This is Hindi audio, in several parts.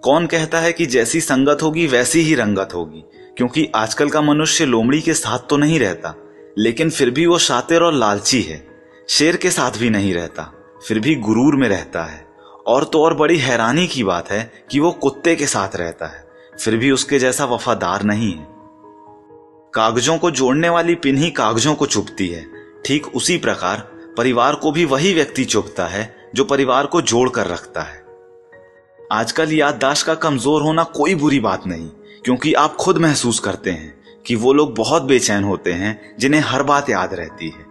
कौन कहता है कि जैसी संगत होगी वैसी ही रंगत होगी, क्योंकि आजकल का मनुष्य लोमड़ी के साथ तो नहीं रहता, लेकिन फिर भी वो शातिर और लालची है। शेर के साथ भी नहीं रहता, फिर भी गुरूर में रहता है। और तो और बड़ी हैरानी की बात है कि वो कुत्ते के साथ रहता है, फिर भी उसके जैसा वफादार नहीं है। कागजों को जोड़ने वाली पिन ही कागजों को चुभती है, ठीक उसी प्रकार परिवार को भी वही व्यक्ति चुभता है जो परिवार को जोड़ कर रखता है। आजकल याददाश्त का कमजोर होना कोई बुरी बात नहीं, क्योंकि आप खुद महसूस करते हैं कि वो लोग बहुत बेचैन होते हैं जिन्हें हर बात याद रहती है।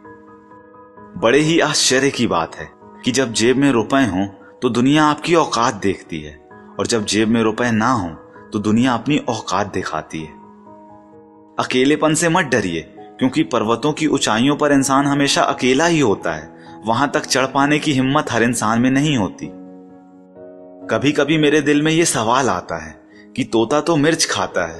बड़े ही आश्चर्य की बात है कि जब जेब में रुपए हों तो दुनिया आपकी औकात देखती है, और जब जेब में रुपए ना हों तो दुनिया अपनी औकात दिखाती है। अकेलेपन से मत डरिए, क्योंकि पर्वतों की ऊंचाइयों पर इंसान हमेशा अकेला ही होता है। वहां तक चढ़ पाने की हिम्मत हर इंसान में नहीं होती। कभी कभी मेरे दिल में ये सवाल आता है कि तोता तो मिर्च खाता है,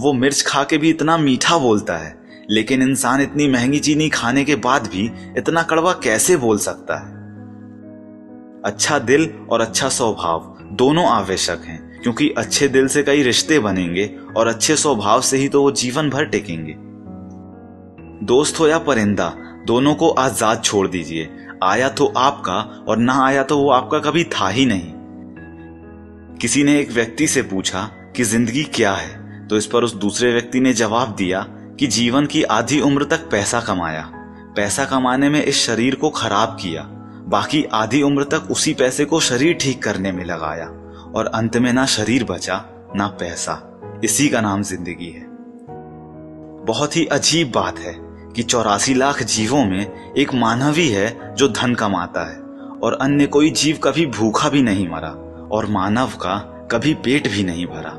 वो मिर्च खा के भी इतना मीठा बोलता है, लेकिन इंसान इतनी महंगी चीनी खाने के बाद भी इतना कड़वा कैसे बोल सकता है। अच्छा दिल और अच्छा स्वभाव दोनों आवश्यक हैं, क्योंकि अच्छे दिल से कई रिश्ते बनेंगे और अच्छे स्वभाव से ही तो वो जीवन भर टिकेंगे। दोस्त हो या परिंदा, दोनों को आजाद छोड़ दीजिए। आया तो आपका और ना आया तो वो आपका कभी था ही नहीं। किसी ने एक व्यक्ति से पूछा कि जिंदगी क्या है, तो इस पर उस दूसरे व्यक्ति ने जवाब दिया कि जीवन की आधी उम्र तक पैसा कमाया, पैसा कमाने में इस शरीर को खराब किया, बाकी आधी उम्र तक उसी पैसे को शरीर ठीक करने में लगाया, और अंत में ना शरीर बचा ना पैसा। इसी का नाम जिंदगी है। बहुत ही अजीब बात है कि 84 लाख जीवों में एक मानव ही है जो धन कमाता है, और अन्य कोई जीव कभी भूखा भी नहीं मरा, और मानव का कभी पेट भी नहीं भरा।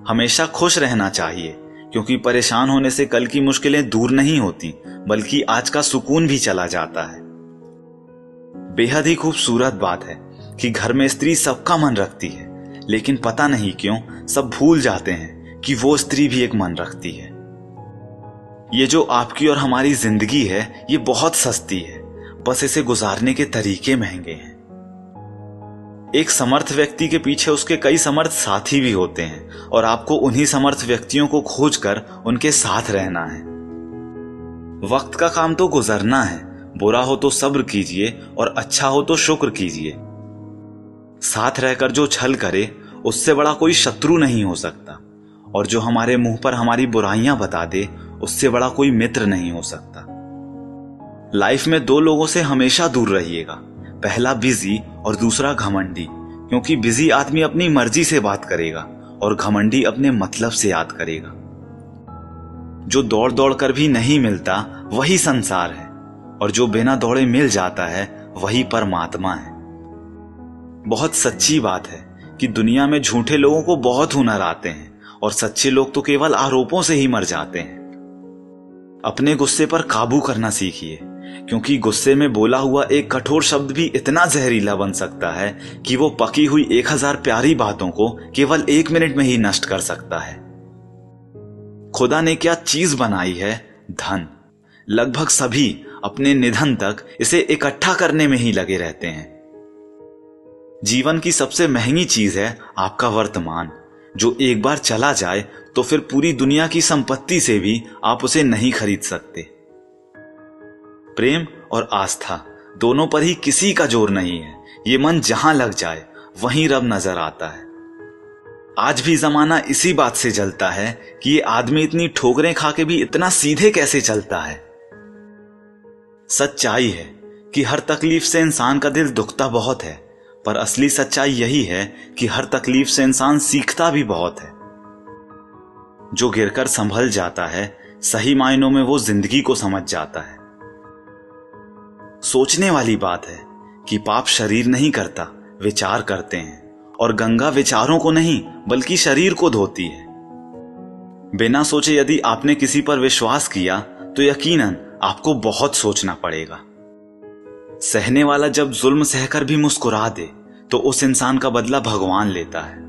हमेशा खुश रहना चाहिए, क्योंकि परेशान होने से कल की मुश्किलें दूर नहीं होती, बल्कि आज का सुकून भी चला जाता है। बेहद ही खूबसूरत बात है कि घर में स्त्री सबका मन रखती है, लेकिन पता नहीं क्यों सब भूल जाते हैं कि वो स्त्री भी एक मन रखती है। ये जो आपकी और हमारी जिंदगी है, ये बहुत सस्ती है, बस इसे गुजारने के तरीके महंगे हैं। एक समर्थ व्यक्ति के पीछे उसके कई समर्थ साथी भी होते हैं, और आपको उन्हीं समर्थ व्यक्तियों को खोजकर उनके साथ रहना है। वक्त का काम तो गुजरना है, बुरा हो तो सब्र कीजिए और अच्छा हो तो शुक्र कीजिए। साथ रहकर जो छल करे उससे बड़ा कोई शत्रु नहीं हो सकता, और जो हमारे मुंह पर हमारी बुराइयां बता दे उससे बड़ा कोई मित्र नहीं हो सकता। लाइफ में दो लोगों से हमेशा दूर रहिएगा, पहला बिजी और दूसरा घमंडी, क्योंकि बिजी आदमी अपनी मर्जी से बात करेगा और घमंडी अपने मतलब से याद करेगा। जो दौड़ दौड़ कर भी नहीं मिलता वही संसार है, और जो बिना दौड़े मिल जाता है वही परमात्मा है। बहुत सच्ची बात है कि दुनिया में झूठे लोगों को बहुत हुनर आते हैं, और सच्चे लोग तो केवल आरोपों से ही मर जाते हैं। अपने गुस्से पर काबू करना सीखिए, क्योंकि गुस्से में बोला हुआ एक कठोर शब्द भी इतना जहरीला बन सकता है कि वो पकी हुई 1000 प्यारी बातों को केवल 1 मिनट में ही नष्ट कर सकता है। खुदा ने क्या चीज बनाई है? धन। लगभग सभी अपने निधन तक इसे इकट्ठा करने में ही लगे रहते हैं। जीवन की सबसे महंगी चीज है आपका वर्तमान, जो एक बार चला जाए तो फिर पूरी दुनिया की संपत्ति से भी आप उसे नहीं खरीद सकते। प्रेम और आस्था दोनों पर ही किसी का जोर नहीं है। ये मन जहां लग जाए वहीं रब नजर आता है। आज भी जमाना इसी बात से जलता है कि ये आदमी इतनी ठोकरें खा के भी इतना सीधे कैसे चलता है। सच्चाई है कि हर तकलीफ से इंसान का दिल दुखता बहुत है, पर असली सच्चाई यही है कि हर तकलीफ से इंसान सीखता भी बहुत है। जो गिरकर संभल जाता है, सही मायनों में वो जिंदगी को समझ जाता है। सोचने वाली बात है कि पाप शरीर नहीं करता, विचार करते हैं, और गंगा विचारों को नहीं बल्कि शरीर को धोती है। बिना सोचे यदि आपने किसी पर विश्वास किया तो यकीनन आपको बहुत सोचना पड़ेगा। सहने वाला जब जुल्म सहकर भी मुस्कुरा दे तो उस इंसान का बदला भगवान लेता है।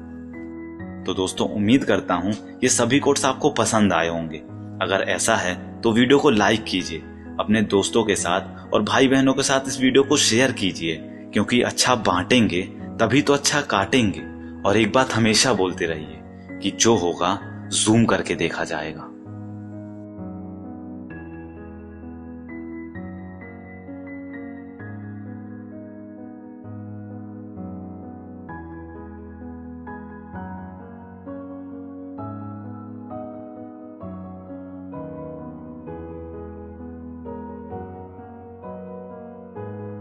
तो दोस्तों, उम्मीद करता हूं ये सभी कोट्स आपको पसंद आए होंगे। अगर ऐसा है तो वीडियो को लाइक कीजिए, अपने दोस्तों के साथ और भाई बहनों के साथ इस वीडियो को शेयर कीजिए, क्योंकि अच्छा बांटेंगे तभी तो अच्छा काटेंगे, और एक बात हमेशा बोलते रहिए कि जो होगा जूम करके देखा जाएगा।